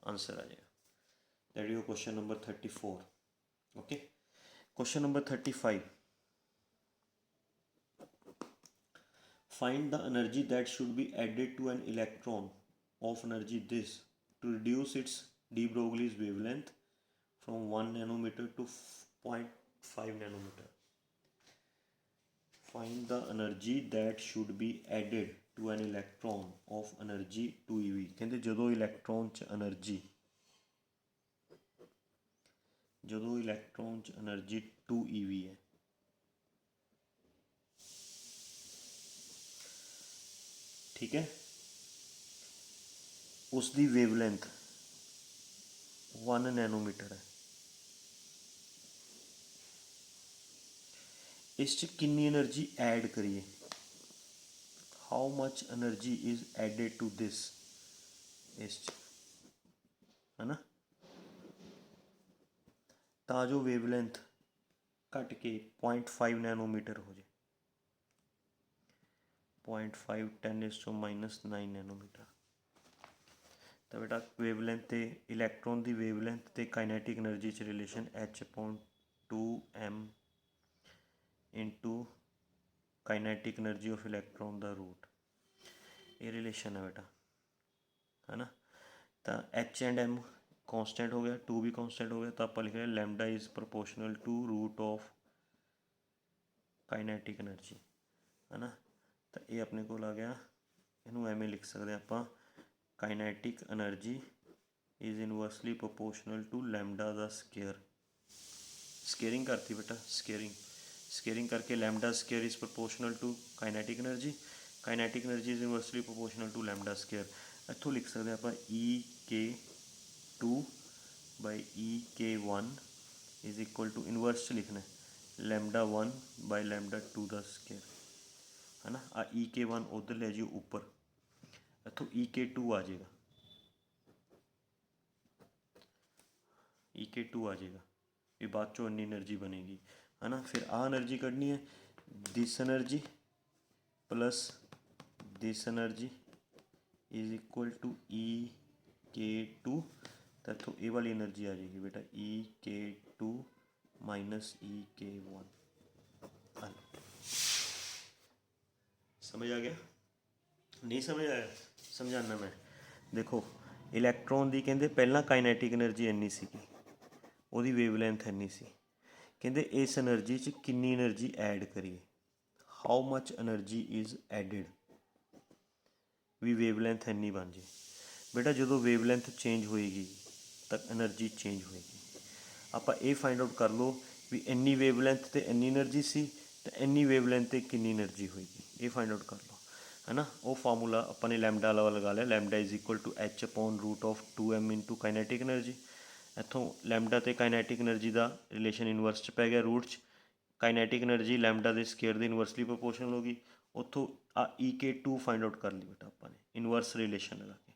आंसर आ जाएगा। That is question number 34। Okay, question number 35। Find the energy that should be added to an electron of energy this to reduce its de Broglie's wavelength from 1 nanometre to 0.5 nanometre. Find the energy that should be added to an electron of energy 2 eV। कहते जो electron च energy 2 2 EV है। ठीक है, उसकी wavelength 1 nanometre है। इस च कितनी एनर्जी ऐड करिए, how much energy is added to this, इस च, है ना। ਤਾਂ ਜੋ वेवलेंथ घट के 0.5 नैनोमीटर हो जाए, 0.5 10⁻⁹ नैनोमीटर। तो बेटा वेवलेंथ ते इलैक्ट्रॉन की वेवलेंथ ते काइनैटिक एनर्जी च relation H/2m into kinetic energy of electron का रूट, ये रिलेशन है बेटा, है ना। तो H एंड M कॉन्स्टेंट हो गया, 2 भी कॉन्स्टेंट हो गया, तो आप लिख रहे हैं lambda is proportional to root of kinetic energy, है ना। तो ये अपने को आ गया, इनू एवें लिख सकते आप, kinetic energy is inversely proportional to lambda the square. Squaring करती बेटा, स्केयरिंग करके lambda square is proportional to kinetic energy is inversely proportional to lambda square. इतों लिख सकते आप EK2/EK1 is equal to inverse लिखना है λ1/λ2 का स्केयर, है ना। आ EK1 उधर ले जाइए ऊपर, इतों EK2 आ जाएगा, EK2 आ जाएगा, ये बाद चो इन्नी एनर्जी बनेगी, है ना। फिर आ एनर्जी कढ़नी है, this energy plus this energy is equal to EK2, तो इतों ये वाली एनर्जी आ जाएगी बेटा EK2 माइनस EK1। समझ आ गया, नहीं समझ आया, समझाना मैं। देखो इलैक्ट्रॉन की कहते पहला काइनैटिक एनर्जी इन्नी सी, ਉਹਦੀ वेवलेंथ इन्नी सी, कहते इस एनर्जी च कितनी एनर्जी ऐड करिए, how much energy is added, भी वेवलेंथ इन्नी बन जाए। बेटा जो वेवलेंथ चेंज होएगी तो एनर्जी चेंज होएगी। आप ये फाइंड आउट कर लो भी इन्नी वेवलेंथ तो इन्नी एनर्जी सी, तो इन्नी वेवलेंथ तो कितनी एनर्जी होएगी, ये फाइंड आउट कर लो, है ना। वो फार्मूला अपने लैम्डा वाला लगा लिया, lambda is equal to H/√2m into kinetic energy. इतों लैम्डा तो काइनैटिक एनर्जी का रिलेशन इनवर्स च पै गया, रूट च काइनैटिक एनर्जी लैम्डा के स्केयर की इनवर्सली प्रोपोर्शनल होगी। उतों आ EK2 फाइंड आउट कर ली बेटा अपने इनवर्स रिलेशन लगा के,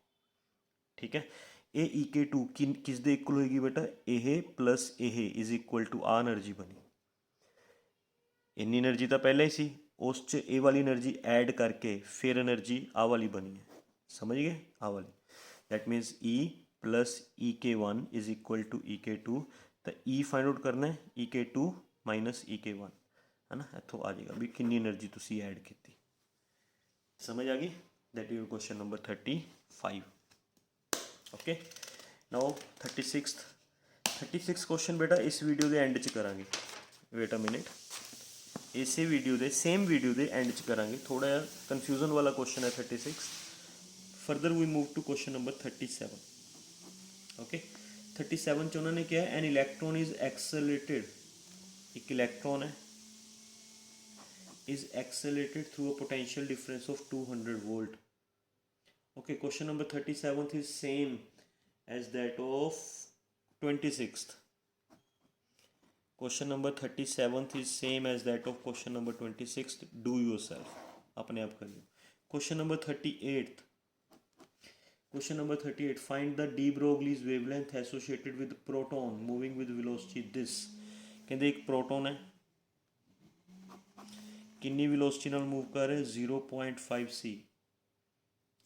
ठीक है। ये EK2 किस दे इक्वल होएगी बेटा, ये प्लस ये इज इक्वल टू आ एनर्जी बनी, इन्नी एनर्जी तो पहले ही सी, उस च ये वाली एनर्जी ऐड करके फिर एनर्जी आ वाली बनी है, समझ गए, आ वाली। That means E plus EK1 is equal to EK2, तो E फाइंड आउट करना है EK2 माइनस EK1, है ना। इतों आ जाएगा भी कितनी एनर्जी तुसी ऐड की, समझ आ गई। That is question number 35। Okay, now 36 question बेटा इस वीडियो के एंड च करांगे, वेट अ मिनट, इसे वीडियो के सेम वीडियो के एंड च करांगे, थोड़ा जिहा कन्फ्यूजन वाला क्वेश्चन है 36। Further we move to question number 37। Okay, 37 च उन्होंने क्या है, एन इलैक्ट्रॉन इज एक्सेलरेटेड, एक इलैक्ट्रॉन है is accelerated through a potential difference of 200 volt. Okay, question number 37th is same as that of 26th. Question number 37th is same as that of question number 26th. Do yourself. अपने आप करिए। Question number 38th. Question number 38. Find the de Broglie's wavelength associated with proton moving with velocity this. कहते एक proton है, कितनी velocity नाल move कर रहे, 0.5 c,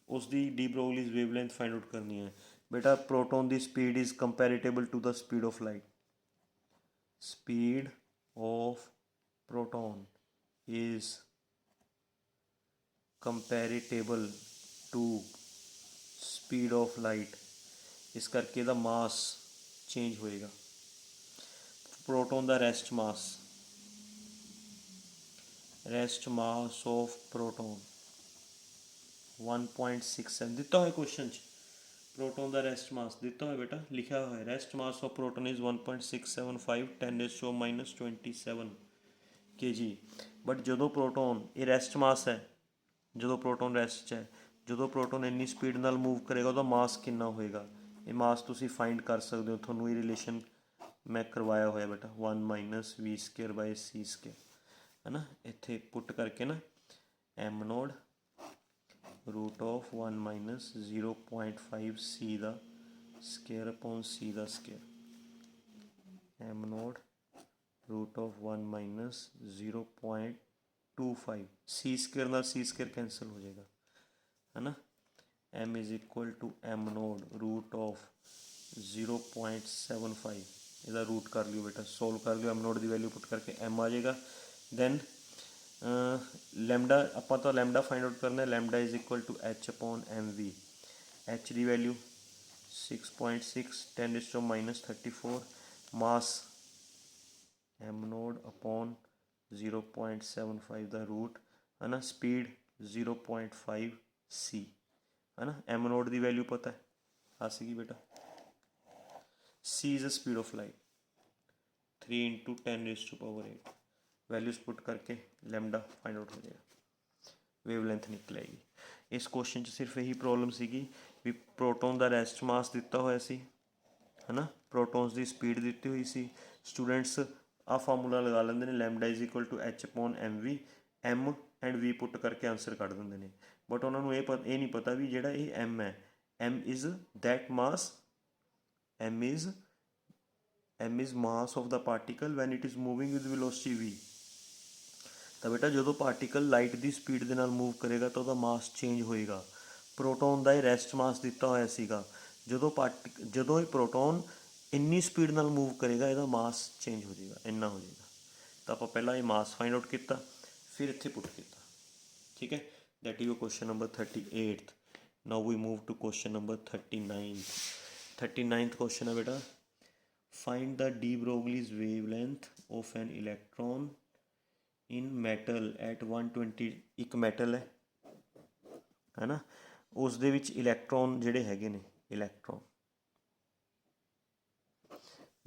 उसकी de Broglie's wavelength find out करनी है बेटा। प्रोटोन की speed is comparable to the speed of light, speed of proton is comparable to speed of light, इस करके दा मास चेंज होएगा। प्रोटोन का रेस्ट मास ऑफ प्रोटोन 1.67 दिता है क्वेश्चन च, प्रोटॉन का रेस्ट मास दिता हुआ बेटा, लिखा हुआ है rest mass of proton is 1.675 10⁻27 kg। But जो प्रोटॉन ये रेस्ट मास है, जो प्रोटॉन रेस्ट है, जो प्रोटॉन इन्नी स्पीड नाल मूव करेगा उसका मास कितना होएगा, ये मास तुसी फाइंड कर सकते हो। थोनों ये रिलेशन मैं करवाया हुआ बेटा 1 - v²/c² है ना। इत्थे पुट करके ना m naught root of 1 - 0.5 c दा स्केयर अपॉन c दा square, m naught root of 1 - 0.25 c² नाल c² कैंसल हो जाएगा है ना। m is equal to m naught root of 0.75, इसका रूट कर लियो बेटा, सोल्व कर लियो, m नोड की वैल्यू पुट करके m आ जाएगा। दैन लैमडा ਆਪਾਂ तो लैमडा फाइंड आउट करना है, lambda is equal to h upon mv। h की value 6.6 10⁻34 mass m naught upon 0.75 का रूट है ना, स्पीड 0.5 c है ना। m नोड की वैल्यू पता है आ सी बेटा, c is the speed of light 3 × 10⁸ values put करके लैमडा फाइंड आउट हो जाएगा, वेवलेंथ निकल आएगी। इस क्वेश्चन सिर्फ यही प्रॉब्लम सीगी भी प्रोटॉन का रेस्ट मास दिता होया सी है ना, प्रोटॉन्स की स्पीड दी हुई सी। स्टूडेंट्स आ फार्मूला लगा लेंगे ने, lambda is equal to h upon mv, m and v put करके आंसर कढ़ देंगे ने। बट उन्होंने ये नहीं पता भी जोड़ा ये m है, m is that mass, m is mass of the particle when it is moving with velocity v। तो बेटा जो पार्टिकल लाइट की स्पीड के नाल मूव करेगा तो वह मास चेंज होएगा। प्रोटोन का रेस्ट मास दिता होया सीगा, जो ये प्रोटोन इन्नी स्पीड नाल मूव करेगा इसका मास चेंज हो जाएगा, इन्ना हो जाएगा। तो आप पहला ये मास फाइंड आउट किया, फिर इत्थे पुट किया, ठीक है। That is your question number 38। Now we move to question number 39th question है बेटा, find the de Broglie's wavelength of an electron in metal at 120। एक मैटल है ना, उस दे विच इलैक्ट्रॉन जिहड़े हैगे ने, electron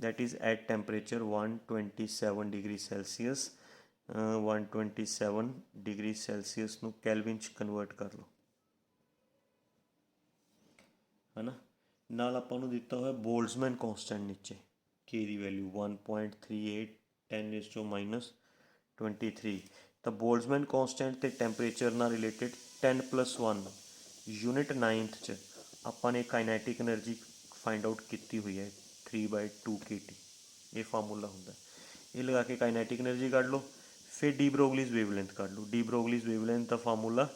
that is at temperature 127 degree Celsius, 127 degree Celsius नूं कैलविन च कन्वर्ट कर लो है ना। नाल आपां नूं दिता होया बोल्ट्जमैन कॉन्सटेंट नीचे के दी वैल्यू 1.38 10⁻23। तो बोल्ट्जमैन कॉन्सटेंट तो टैंपरेचर नाल रिलेटेड 10+1 यूनिट 9th च आपां ने काइनैटिक एनर्जी फाइंड आउट की हुई है 3/2 kT। ये फार्मूला होंदा है, ये लगा के काइनैटिक एनर्जी कढ़ लो, फिर डी ब्रोगलीज वेवलेंथ कढ़ लो। डी ब्रोगलीज वेवलेंथ का formula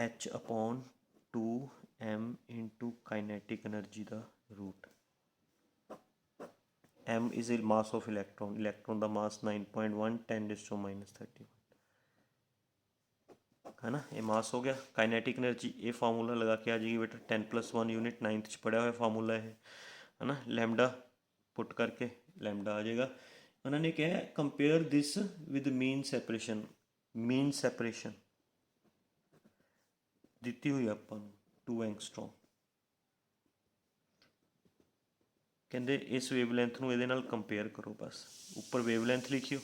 h upon 2m into kinetic energy का root, m is a mass of electron, electron का मास 9.1 10⁻31 है ना, ये मास हो गया। काइनेटिक एनर्जी ये फार्मूला लगा के आ जाएगी बेटा 10+1 यूनिट 9th च पढ़ा हुआ फार्मूला है ना। लैमडा पुट करके लैमडा आ जाएगा। उन्होंने क्या है, compare this with mean separation, mean separation दी हुई अपन 2 एंगस्ट्रॉम, कहते इस वेवलेंथ में ये कंपेयर करो, बस ऊपर वेवलेंथ लिखियो,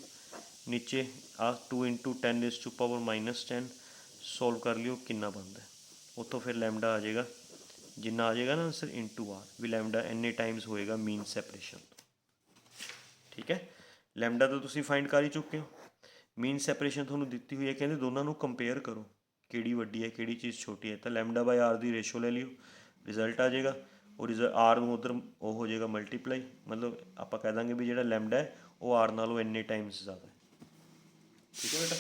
नीचे आ 2 × 10⁻⁻10 सोल्व कर लियो कितना बनता है, उतों फिर लैमडा आ जाएगा, जिन्ना आ जाएगा ना आंसर इंटू आर, भी लैमडा इन्ने टाइम्स होएगा मीन सैपरेशन। ठीक है, लैमडा तो तुम फाइंड कर ही चुके हो, मीन सैपरेशन थोड़ी दी हुई है, कहते दोनों कंपेयर करो कि वड्डी है कि चीज़ छोटी है, तो लैमडा बाय आर की रेशो ले लियो, रिजल्ट आ जाएगा, और आर उधर वो हो जाएगा मल्टीप्लाई, मतलब आप कह देंगे भी जो लैमडा है वो आर नालों इन्ने टाइम्स ज़्यादा है। ठीक है बेटा,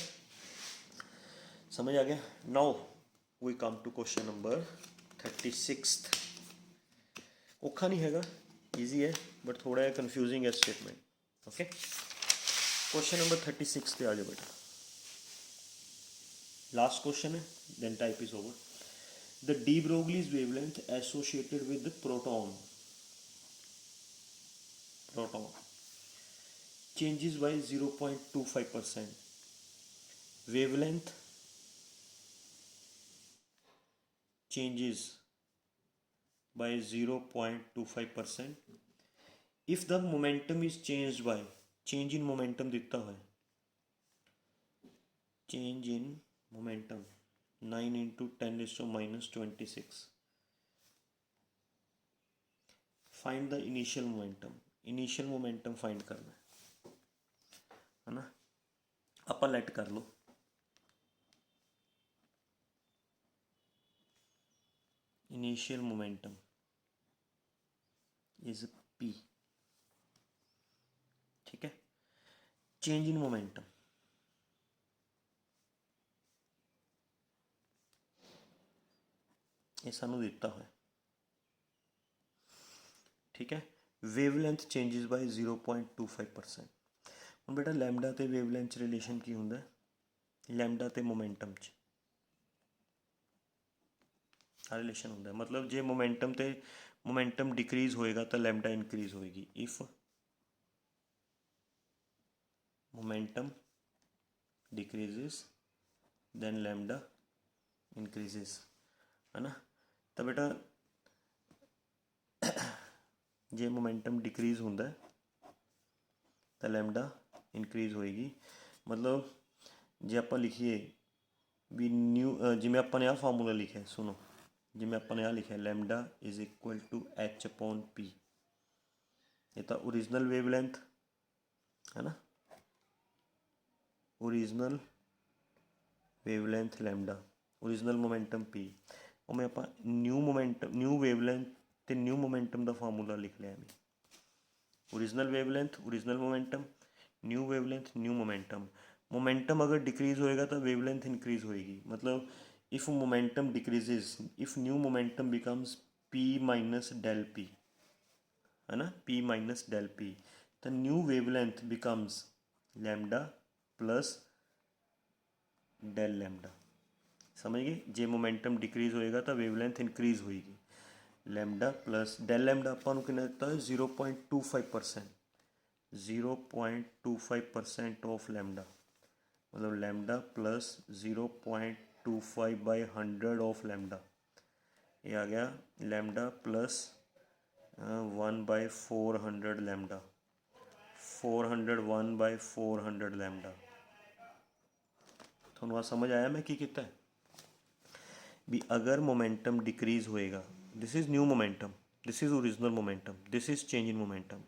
समझ आ गया। Now we come to question number 36। औखा नहीं हैगा, ईजी है, बट थोड़ा जिहा कन्फ्यूजिंग है स्टेटमेंट। ओके, क्वेश्चन नंबर 36 पे आ जाओ बेटा, लास्ट क्वेश्चन है, then type is over. The de Broglie's wavelength associated with proton changes by 0.25%, wavelength changes by 0.25%. if the momentum is changed by, change in momentum ਦਿੱਤਾ ਹੋਇਆ, change in momentum 9 into 10 is to minus 26. find the initial momentum, initial momentum find करना है ना, ਆਪਾਂ light ਕਰ ਲਓ initial momentum is P, ठीक है। change in momentum ਇਹ ਸਾਨੂੰ ਦਿੱਤਾ ਹੋਇਆ, ਠੀਕ ਹੈ। ਵੇਵਲੈਂਥ ਚੇਂਜਿਸ ਬਾਈ 0.25%। ਹੁਣ ਬੇਟਾ ਲੈਮਡਾ ਤੇ ਵੇਵਲੈਂਥ 'ਚ ਰਿਲੇਸ਼ਨ ਕੀ ਹੁੰਦਾ, ਲੈਮਡਾ ਤੇ ਮੋਮੈਂਟਮ 'ਚ ਆ ਰਿਲੇਸ਼ਨ ਹੁੰਦਾ, ਮਤਲਬ ਜੇ ਮੋਮੈਂਟਮ ਤੇ ਮੋਮੈਂਟਮ ਡਿਕਰੀਜ਼ ਹੋਏਗਾ ਤਾਂ ਲੈਮਡਾ ਇਨਕਰੀਜ਼ ਹੋਏਗੀ। ਇਫ ਮੋਮੈਂਟਮ ਡਿਕਰੀਜ਼ਿਸ ਦੈਨ ਲੈਮਡਾ ਇਨਕਰੀਜ਼ਿਸ, ਹੈ ਨਾ। ਤਾਂ ਬੇਟਾ ਜੇ ਮੋਮੈਂਟਮ ਡਿਕਰੀਜ਼ ਹੁੰਦਾ ਤਾਂ ਲੈਮਡਾ ਇਨਕਰੀਜ਼ ਹੋਏਗੀ। ਮਤਲਬ ਜੇ ਆਪਾਂ ਲਿਖੀਏ ਵੀ ਨਿਊ, ਜਿਵੇਂ ਆਪਾਂ ਨੇ ਆਹ ਫਾਰਮੂਲਾ ਲਿਖਿਆ, ਸੁਣੋ, ਜਿਵੇਂ ਆਪਾਂ ਨੇ ਆਹ ਲਿਖਿਆ lambda is equal to H upon P, ਇਹ ਤਾਂ ਓਰੀਜਨਲ ਵੇਵਲੈਂਥ ਹੈ ਨਾ, original wavelength lambda, original momentum P, ਉਵੇਂ ਆਪਾਂ ਨਿਊ ਮੋਮੈਂਟਮ, ਨਿਊ ਵੇਵਲੈਂਥ ਤੇ ਨਿਊ ਮੋਮੈਂਟਮ ਦਾ ਫਾਰਮੂਲਾ ਲਿਖ ਲਿਆ ਐਵੇਂ, original wavelength, original momentum, new wavelength, new momentum. Momentum ਅਗਰ ਡਿਕਰੀਜ਼ ਹੋਏਗਾ ਤਾਂ ਵੇਵਲੈਂਥ ਇਨਕਰੀਜ਼ ਹੋਏਗੀ। ਮਤਲਬ if momentum decreases, if new momentum becomes P minus del P, है ना, P minus del P, the new wavelength becomes lambda plus del lambda। समझ गए, जे momentum decrease होएगा तो वेवलेंथ इनक्रीज होएगी, लैम्डा प्लस डेल लैम्डा ਆਪਾਂ ਨੂੰ ਕਿੰਨਾ ਦਿੱਤਾ 0.25%, 0.25% ऑफ लैम्डा, मतलब lambda plus 0.25 by 100 of lambda, ये आ गया lambda plus 1 by 400 lambda, 401 by 400 lambda. ਤੁਹਾਨੂੰ ਆ समझ आया मैं की किया भी अगर मोमेंटम डिक्रीज होएगा, this is new momentum, this is original momentum, this is change in momentum.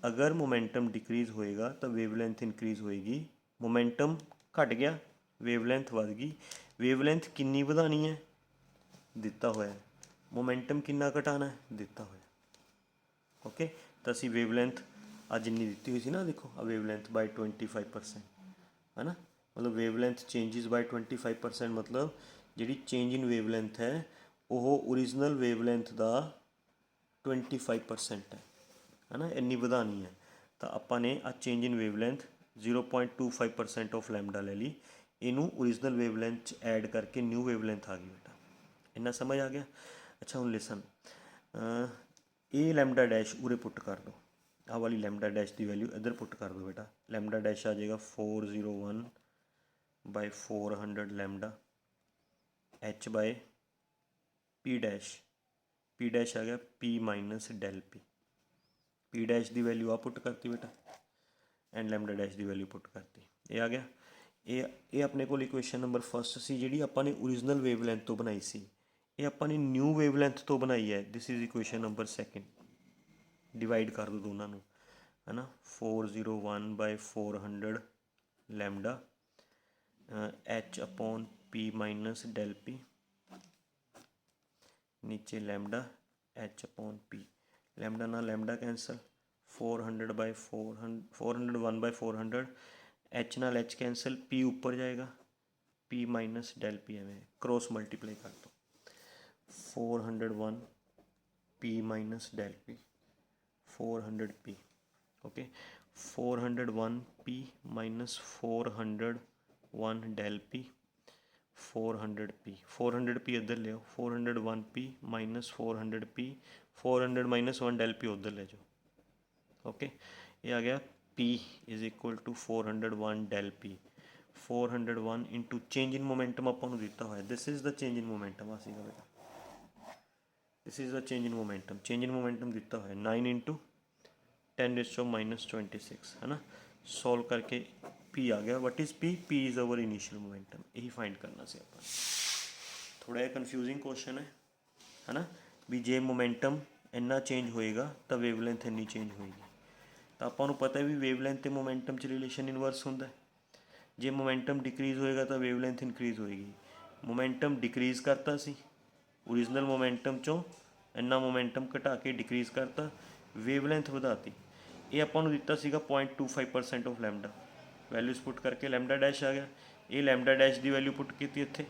अगर मोमेंटम डिक्रीज होएगा तो वेवलेंथ इनक्रीज होएगी, मोमेंटम घट गया वेवलेंथ बढ़ गई। वेवलेंथ किन्नी बढ़ानी है दिता होया, मोमेंटम किन्ना घटाना है दिता होया, ओके। तो असी वेवलेंथ आ जिन्नी दी हुई सी ना, देखो आ वेवलेंथ बाय 25%, है ना, मतलब वेवलेंथ चेंजिज बाय 25%, मतलब ਜਿਹੜੀ ਚੇਂਜ ਇਨ ਵੇਵਲੈਂਥ ਹੈ ਉਹ ਓਰੀਜਨਲ ਵੇਵਲੈਂਥ ਦਾ 25% ਹੈ ਨਾ, ਇੰਨੀ ਵਧਾਉਣੀ ਹੈ। ਤਾਂ ਆਪਾਂ ਨੇ ਆ change in wavelength 0.25% of lambda ਲੈ ਲਈ, ਇਹਨੂੰ ਓਰੀਜਨਲ ਵੇਵਲੈਂਥ 'ਚ ਐਡ ਕਰਕੇ ਨਿਊ ਵੇਵਲੈਂਥ ਆ ਗਈ ਬੇਟਾ, ਇੰਨਾ ਸਮਝ ਆ ਗਿਆ। ਅੱਛਾ ਹੁਣ ਲਿਸਨ, ਇਹ ਲੈਮਡਾ ਡੈਸ਼ ਉਰੇ ਪੁੱਟ ਕਰ ਦਿਓ, ਆਹ ਵਾਲੀ ਲੈਮਡਾ ਡੈਸ਼ ਦੀ ਵੈਲਿਊ ਇੱਧਰ ਪੁੱਟ ਕਰ ਦਿਓ ਬੇਟਾ। ਲੈਮਡਾ ਡੈਸ਼ ਆ ਜਾਏਗਾ 401 by 400 lambda H by P dash, P dash आ गया P minus del P, P dash की वैल्यू आ पुट करती बेटा एंड लैम्डा डैश की वैल्यू पुट करती, ये आ गया। ये अपने को इक्वेशन नंबर फस्ट सी जी अपने ओरिजिनल वेवलैंथ तो बनाई सी, ये अपनी न्यू वेवलैंथ तो बनाई है, this is equation number second. Divide कर दो दोनों नू, है ना, 401 by 400 lambda H upon P minus del P, नीचे lambda H upon P, lambda ना lambda cancel, 400 by 400, 401 by 400, H नाल H कैंसल, P ऊपर जाएगा, P माइनस डेल P एवं क्रॉस मल्टीप्लाई कर दो, 401 P minus del P, 400 P, okay, 401 P minus 401 del P, 400 P, 400 P इधर ले आओ, 401 P minus 400 P, 400 minus 1 del P उधर ले जाओ, ओके। ये आ गया P is equal to 401 del P, 401 into change in momentum अपन दिता हुआ है, this is the change in momentum आ सीगा बेटा, this is the change in momentum. Change in momentum दिता हुआ है 9 × 10⁻⁻26 है ना। सॉल्व करके पी आ गया। What is P? P is our initial momentum. यही फाइंड करना सी ਆਪਾਂ। थोड़ा जिहा कन्फ्यूजिंग क्वेश्चन है ना भी जे मोमेंटम इन्ना चेंज होएगा तो वेवलेंथ इन्नी चेंज होएगी। तो आपां नूं पता है भी वेवलेंथ ते मोमेंटम च रिलेशन इनवर्स हुंदा है। जे मोमेंटम डिक्रीज़ होएगा तो वेवलेंथ इनक्रीज़ होएगी। मोमेंटम डिक्रीज़ करता सी, ओरिजिनल मोमेंटम चों इन्ना मोमेंटम घटा के डिक्रीज़ करता, वेवलेंथ वधाती। ये आपां नूं दिता सीगा 0.25% ऑफ लैमडा। वैल्यूज़ पुट करके लैमडा डैश आ गया। ये लैमडा डैश की वैल्यू पुट की इत्थे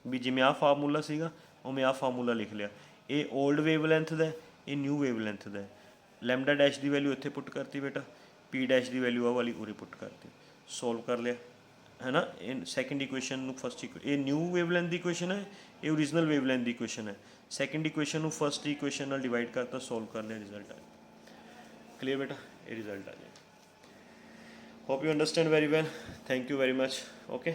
भी जिमें आ फार्मूला सीगा उमें आ फार्मूला लिख लिया। ये ओल्ड वेवलेंथ दा, ये न्यू वेवलेंथ दा। लैमडा डैश की वैल्यू इत्थे पुट करती बेटा, पी डैश की वैल्यू आ वाली उरे पुट करती। सॉल्व कर लिया है ना। सैकेंड इक्वेशन फस्ट ये न्यू वेवलेंथ की इक्वेशन है, ये ओरिजिनल वेवलेंथ की इक्वेशन है। सैकेंड इक्वेशन फस्ट इक्वेशन नाल डिवाइड करता, सॉल्व कर लिया, रिजल्ट आ गया। क्लियर बेटा, ये रिजल्ट आ जाए। Hope you understand very well. Thank you very much. Okay.